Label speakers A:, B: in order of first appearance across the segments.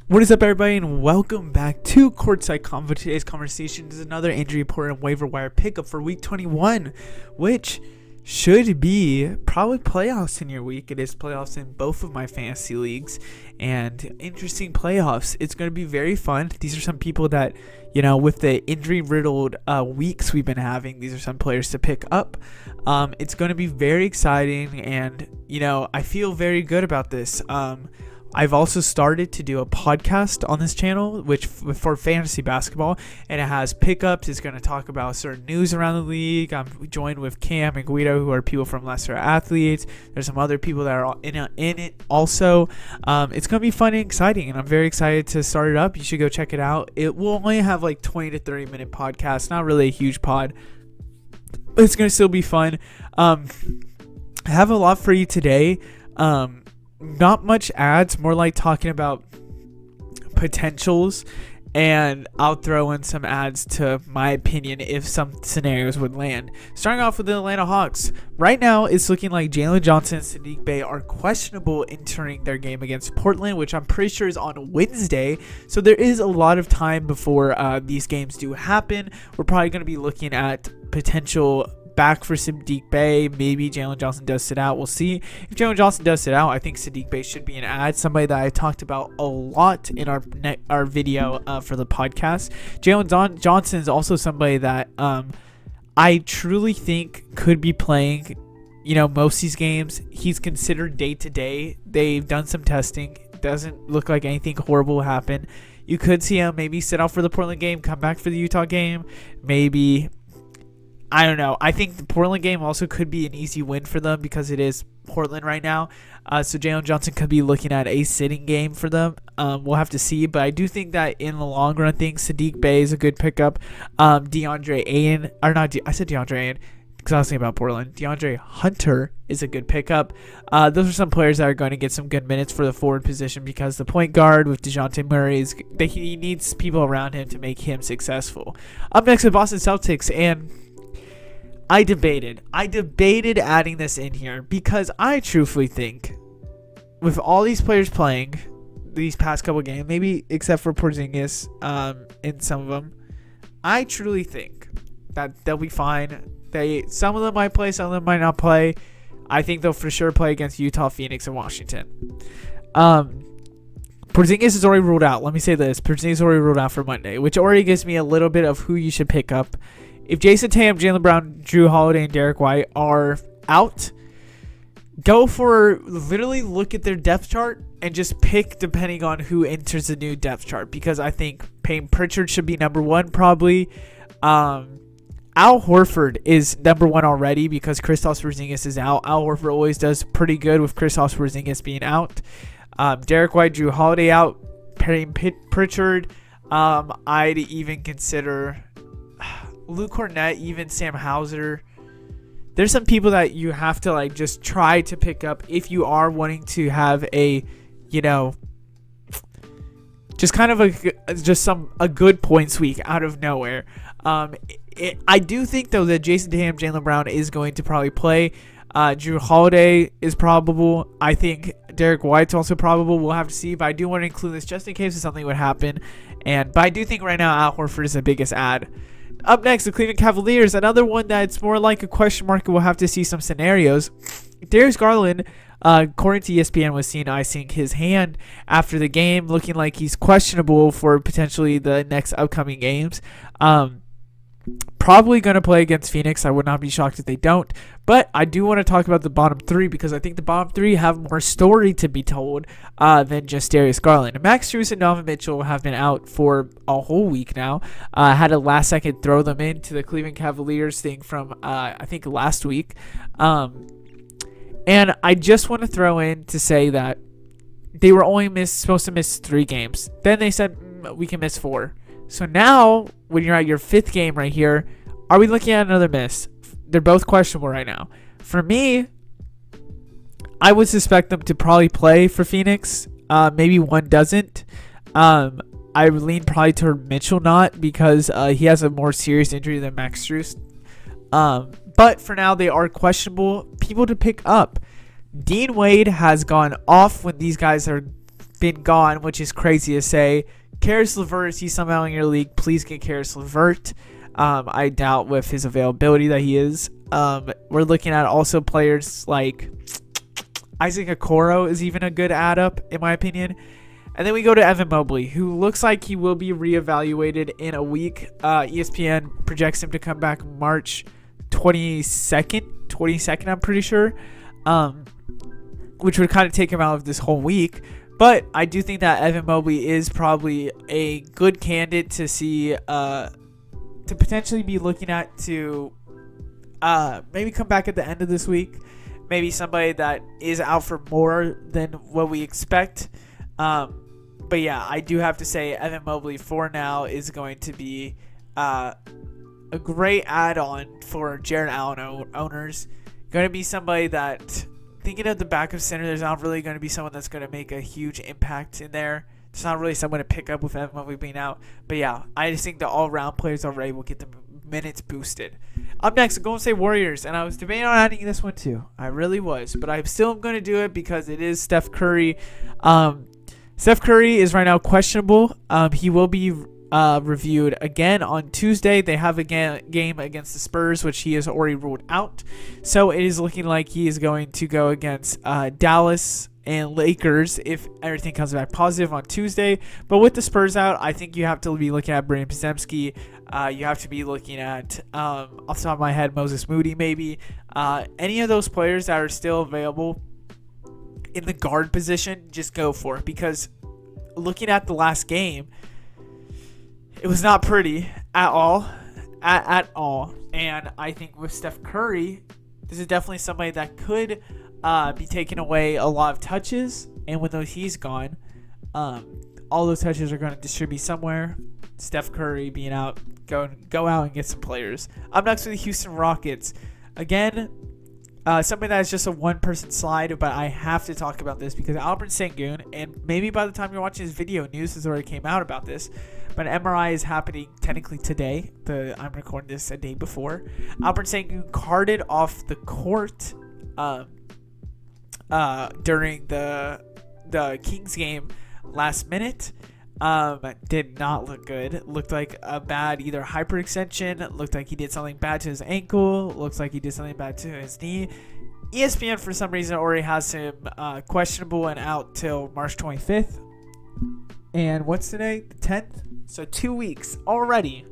A: What is up, everybody, and welcome back to Courtside Convo. Today's conversation is another injury report and waiver wire pickup for Week 21, which should be probably playoffs in your week. It is playoffs in both of my fantasy leagues, and interesting playoffs. It's going to be very fun. These are some people that, with the injury-riddled weeks we've been having, these are some players to pick up. It's going to be very exciting, and, I feel very good about this. I've also started to do a podcast on this channel, which for fantasy basketball, and it has pickups. It's going to talk about certain news around the league. I'm joined with Cam and Guido, who are people from Lesser Athletes. There's some other people that are in it also. It's going to be fun and exciting, and I'm very excited to start it up. You should go check it out. It will only have like 20 to 30 minute podcast, not really a huge pod, but it's going to still be fun. I have a lot for you today. Not much ads, more like talking about potentials, and I'll throw in some ads to my opinion if some scenarios would land. Starting off with the Atlanta Hawks. Right now, it's looking like Jalen Johnson and Saddiq Bey are questionable entering their game against Portland, which I'm pretty sure is on Wednesday. So there is a lot of time before these games do happen. We're probably going to be looking at potential back for Saddiq Bey. Maybe Jalen Johnson does sit out. We'll see. If Jalen Johnson does sit out, I think Saddiq Bey should be an ad. Somebody that I talked about a lot in our video for the podcast. Jalen Johnson is also somebody that I truly think could be playing, most of these games. He's considered day to day. They've done some testing. Doesn't look like anything horrible will happen. You could see him maybe sit out for the Portland game, come back for the Utah game. Maybe, I don't know. I think the Portland game also could be an easy win for them because it is Portland right now. So Jalen Johnson could be looking at a sitting game for them. We'll have to see. But I do think that in the long run, Saddiq Bey is a good pickup. I said DeAndre Ayton because I was thinking about Portland. DeAndre Hunter is a good pickup. Those are some players that are going to get some good minutes for the forward position because the point guard with DeJounte Murray, he needs people around him to make him successful. Up next, the Boston Celtics, and I debated adding this in here because I truthfully think with all these players playing these past couple games, maybe except for Porzingis in some of them, I truly think that they'll be fine. Some of them might play, some of them might not play. I think they'll for sure play against Utah, Phoenix, and Washington. Porzingis is already ruled out. Let me say this. Porzingis is already ruled out for Monday, which already gives me a little bit of who you should pick up. If Jason Tatum, Jaylen Brown, Drew Holiday, and Derek White are out, literally look at their depth chart and just pick depending on who enters the new depth chart. Because I think Payne Pritchard should be number one probably. Al Horford is number one already because Kristaps Porzingis is out. Al Horford always does pretty good with Kristaps Porzingis being out. Derek White, Drew Holiday out. Payne Pritchard. I'd even consider Luke Cornett, even Sam Hauser. There's some people that you have to just try to pick up if you are wanting to have a, just kind of a good points week out of nowhere. I do think though that Jason Tatum, Jaylen Brown is going to probably play. Drew Holiday is probable. I think Derek White's also probable. We'll have to see, but I do want to include this just in case something would happen. But I do think right now Al Horford is the biggest ad. Up next, the Cleveland Cavaliers, another one that's more like a question mark. We'll have to see some scenarios. Darius Garland, according to ESPN, was seen icing his hand after the game, looking like he's questionable for potentially the next upcoming games. Probably going to play against Phoenix. I would not be shocked if they don't. But I do want to talk about the bottom three because I think the bottom three have more story to be told than just Darius Garland. Max Strus and Donovan Mitchell have been out for a whole week now. Had a last second throw them into the Cleveland Cavaliers thing from I think last week. And I just want to throw in to say that they were only supposed to miss 3 games. Then they said we can miss 4. So now, when you're at your 5th game right here, are we looking at another miss? They're both questionable right now. For me, I would suspect them to probably play for Phoenix. Maybe one doesn't. I would lean probably toward Mitchell not because he has a more serious injury than Max Strus. But for now, they are questionable people to pick up. Dean Wade has gone off when these guys are been gone, which is crazy to say. Karis LeVert, is he somehow in your league? Please get Karis LeVert. I doubt with his availability that he is. We're looking at also players like Isaac Okoro is even a good add up in my opinion. And then we go to Evan Mobley, who looks like he will be reevaluated in a week. ESPN projects him to come back March 22nd, I'm pretty sure, which would kind of take him out of this whole week. But I do think that Evan Mobley is probably a good candidate to see, to potentially be looking at to maybe come back at the end of this week. Maybe somebody that is out for more than what we expect. But yeah, I do have to say Evan Mobley for now is going to be a great add-on for Jared Allen owners. Going to be somebody that, thinking of the backup center, there's not really going to be someone that's going to make a huge impact in there. There's not really someone to pick up with Evan Mobley being out. But yeah, I just think the all-round players already will get the minutes boosted. Up next, Golden State Warriors, and I was debating on adding this one too. I really was, but I'm still going to do it because it is Steph Curry. Steph Curry is right now questionable. He will be reviewed again on Tuesday. They have a game against the Spurs, which he has already ruled out. So it is looking like he is going to go against Dallas and Lakers if everything comes back positive on Tuesday. But with the Spurs out, I think you have to be looking at Brandon Podziemski. You have to be looking at, off the top of my head, Moses Moody maybe. Any of those players that are still available in the guard position, just go for it. Because looking at the last game, it was not pretty at all. At all. And I think with Steph Curry, this is definitely somebody that could be taking away a lot of touches. And when he's gone, all those touches are going to distribute somewhere. Steph Curry being out, go out and get some players. Up next with the Houston Rockets. Again, something that is just a one-person slide, but I have to talk about this because Albert Sengun, and maybe by the time you're watching this video, news has already came out about this, but MRI is happening technically today. I'm recording this a day before. Albert Sengun carted off the court during the Kings game last minute. Did not look good. Looked like a bad either hyperextension. Looked like he did something bad to his ankle. Looks like he did something bad to his knee. ESPN for some reason already has him questionable and out till March 25th. And what's today? The 10th. So 2 weeks already,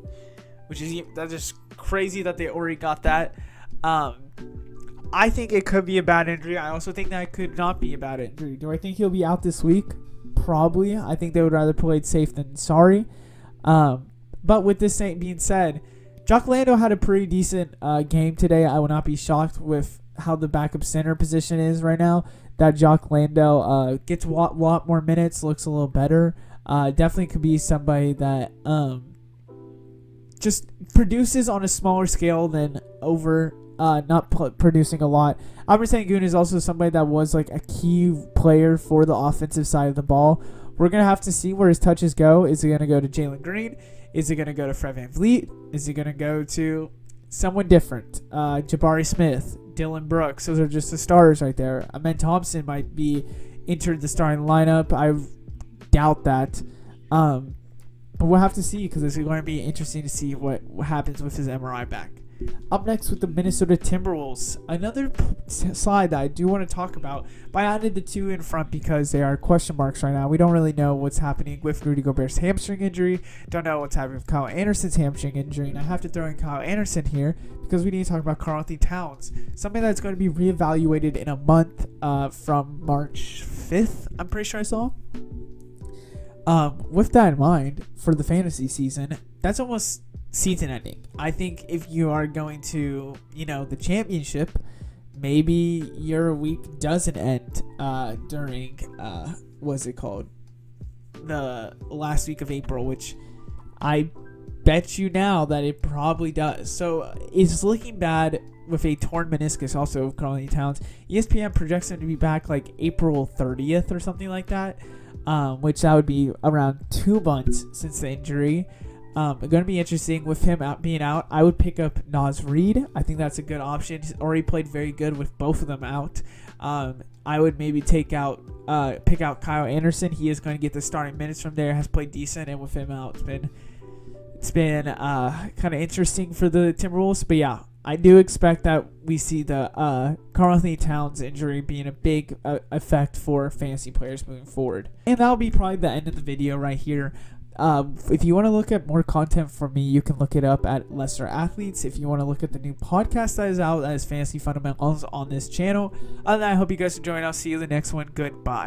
A: that's just crazy that they already got that. I think it could be a bad injury. I also think that it could not be a bad injury. Do I think he'll be out this week? Probably. I think they would rather play it safe than sorry. But with this being said, Jock Lando had a pretty decent game today. I will not be shocked with how the backup center position is right now. That Jock Lando gets a lot more minutes, looks a little better. Definitely could be somebody that just produces on a smaller scale than over not producing a lot. Albert Sengun is also somebody that was like a key player for the offensive side of the ball. We're going to have to see where his touches go. Is it going to go to Jalen Green? Is it going to go to Fred VanVleet? Is it going to go to someone different? Jabari Smith, Dylan Brooks. Those are just the starters right there. Amen Thompson might be entered the starting lineup. I doubt that. But we'll have to see because it's going to be interesting to see what happens with his MRI back. Up next with the Minnesota Timberwolves. Another slide that I do want to talk about, but I added the two in front because they are question marks right now. We don't really know what's happening with Rudy Gobert's hamstring injury. Don't know what's happening with Kyle Anderson's hamstring injury. And I have to throw in Kyle Anderson here because we need to talk about Karl-Anthony Towns. Something that's going to be reevaluated in a month from March 5th, I'm pretty sure I saw. With that in mind, for the fantasy season, that's almost season ending. I think if you are going to, the championship, maybe your week doesn't end during, what's it called? The last week of April, which I bet you now that it probably does. So it's looking bad with a torn meniscus also of Karl-Anthony Towns. ESPN projects him to be back like April 30th or something like that, which that would be around 2 months since the injury. Going to be interesting with him being out. I would pick up Naz Reid. I think that's a good option. He's already played very good with both of them out. I would maybe pick out Kyle Anderson. He is going to get the starting minutes from there. Has played decent, and with him out, it's been kind of interesting for the Timberwolves. But yeah, I do expect that we see the Karl-Anthony Towns injury being a big effect for fantasy players moving forward. And that'll be probably the end of the video right here. If you want to look at more content from me, you can look it up at Lesser Athletes. If you want to look at the new podcast that is out, that is Fantasy Fundamentals on this channel. Other than that, I hope you guys enjoy, and I'll see you in the next one. Goodbye.